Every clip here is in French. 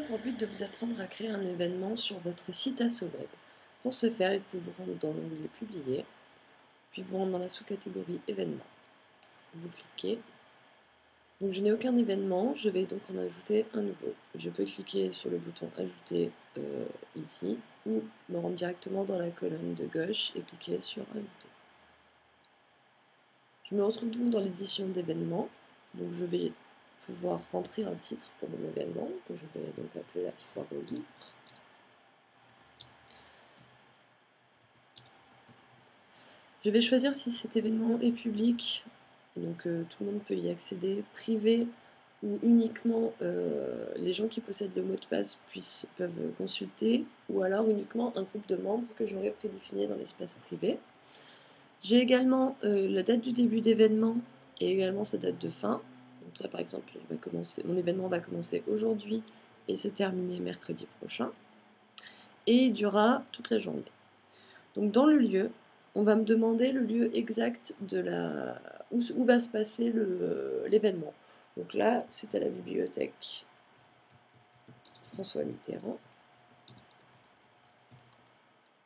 pour but de vous apprendre à créer un événement sur votre site Asso Web. Pour ce faire, il faut vous rendre dans l'onglet Publier, puis vous rendre dans la sous-catégorie Événements. Vous cliquez. Donc je n'ai aucun événement, je vais donc en ajouter un nouveau. Je peux cliquer sur le bouton Ajouter ici, ou me rendre directement dans la colonne de gauche et cliquer sur Ajouter. Je me retrouve donc dans l'édition d'événements, donc je vais pouvoir rentrer un titre pour mon événement, que je vais donc appeler la foire au livre. Je vais choisir si cet événement est public, donc tout le monde peut y accéder, privé ou uniquement les gens qui possèdent le mot de passe peuvent consulter, ou alors uniquement un groupe de membres que j'aurai prédéfini dans l'espace privé. J'ai également la date du début d'événement et également sa date de fin. Donc là par exemple, mon événement va commencer aujourd'hui et se terminer mercredi prochain. Et il durera toute la journée. Donc dans le lieu, on va me demander le lieu exact où va se passer l'événement. Donc là, c'est à la bibliothèque François Mitterrand.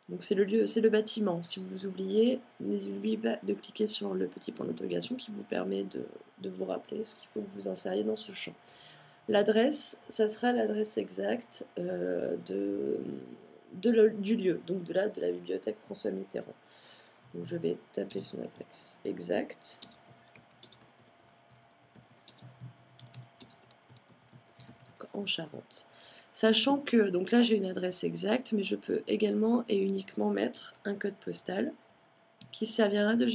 Donc c'est le bâtiment. Si vous vous oubliez, n'oubliez pas de cliquer sur le petit point d'interrogation qui vous permet de vous rappeler ce qu'il faut que vous insériez dans ce champ. L'adresse, ça sera l'adresse exacte du lieu, donc de la bibliothèque François Mitterrand. Donc je vais taper son adresse exacte. En Charente. Sachant que, donc là j'ai une adresse exacte, mais je peux également et uniquement mettre un code postal qui servira de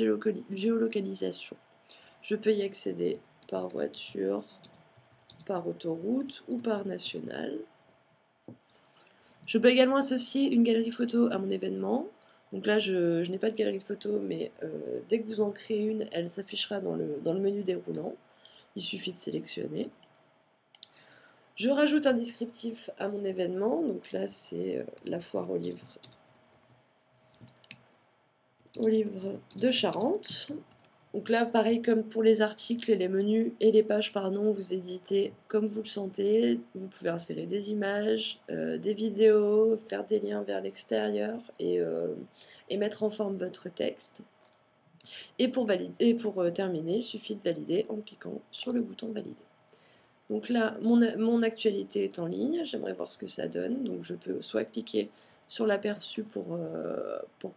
géolocalisation. Je peux y accéder par voiture, par autoroute ou par nationale. Je peux également associer une galerie photo à mon événement. Donc là, je n'ai pas de galerie photo, mais dès que vous en créez une, elle s'affichera dans le menu déroulant. Il suffit de sélectionner. Je rajoute un descriptif à mon événement. Donc là, c'est la foire au livre de Charente. Donc là, pareil comme pour les articles et les menus et les pages par nom, vous éditez comme vous le sentez. Vous pouvez insérer des images, des vidéos, faire des liens vers l'extérieur et mettre en forme votre texte. Et pour terminer, il suffit de valider en cliquant sur le bouton Valider. Donc là, mon actualité est en ligne, j'aimerais voir ce que ça donne. Donc je peux soit cliquer sur l'aperçu pour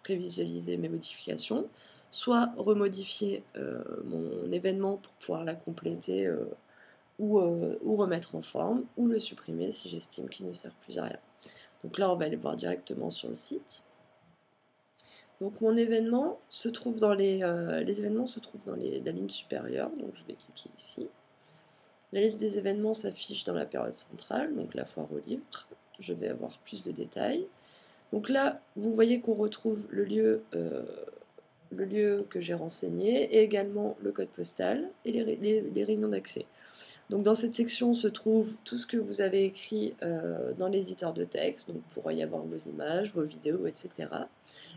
prévisualiser mes modifications, soit remodifier mon événement pour pouvoir la compléter ou remettre en forme, ou le supprimer si j'estime qu'il ne sert plus à rien. Donc là, on va aller voir directement sur le site. Donc mon événement se trouve dans les événements se trouvent dans la ligne supérieure, donc je vais cliquer ici. La liste des événements s'affiche dans la période centrale, donc la foire au livre. Je vais avoir plus de détails. Donc là, vous voyez qu'on retrouve le lieu que j'ai renseigné et également le code postal et les réunions d'accès. Donc dans cette section se trouve tout ce que vous avez écrit dans l'éditeur de texte. Donc vous pourrez y avoir vos images, vos vidéos, etc.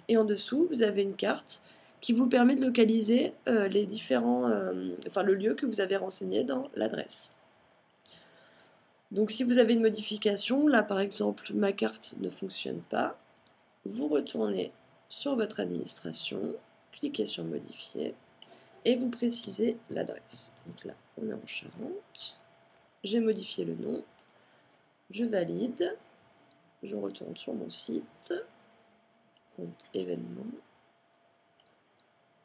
Et en dessous, vous avez une carte qui vous permet de localiser le lieu que vous avez renseigné dans l'adresse. Donc si vous avez une modification, là par exemple ma carte ne fonctionne pas, vous retournez sur votre administration, cliquez sur modifier et vous précisez l'adresse. Donc là on est en Charente, j'ai modifié le nom, je valide, je retourne sur mon site, compte événements,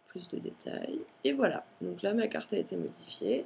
plus de détails, et voilà, donc là ma carte a été modifiée.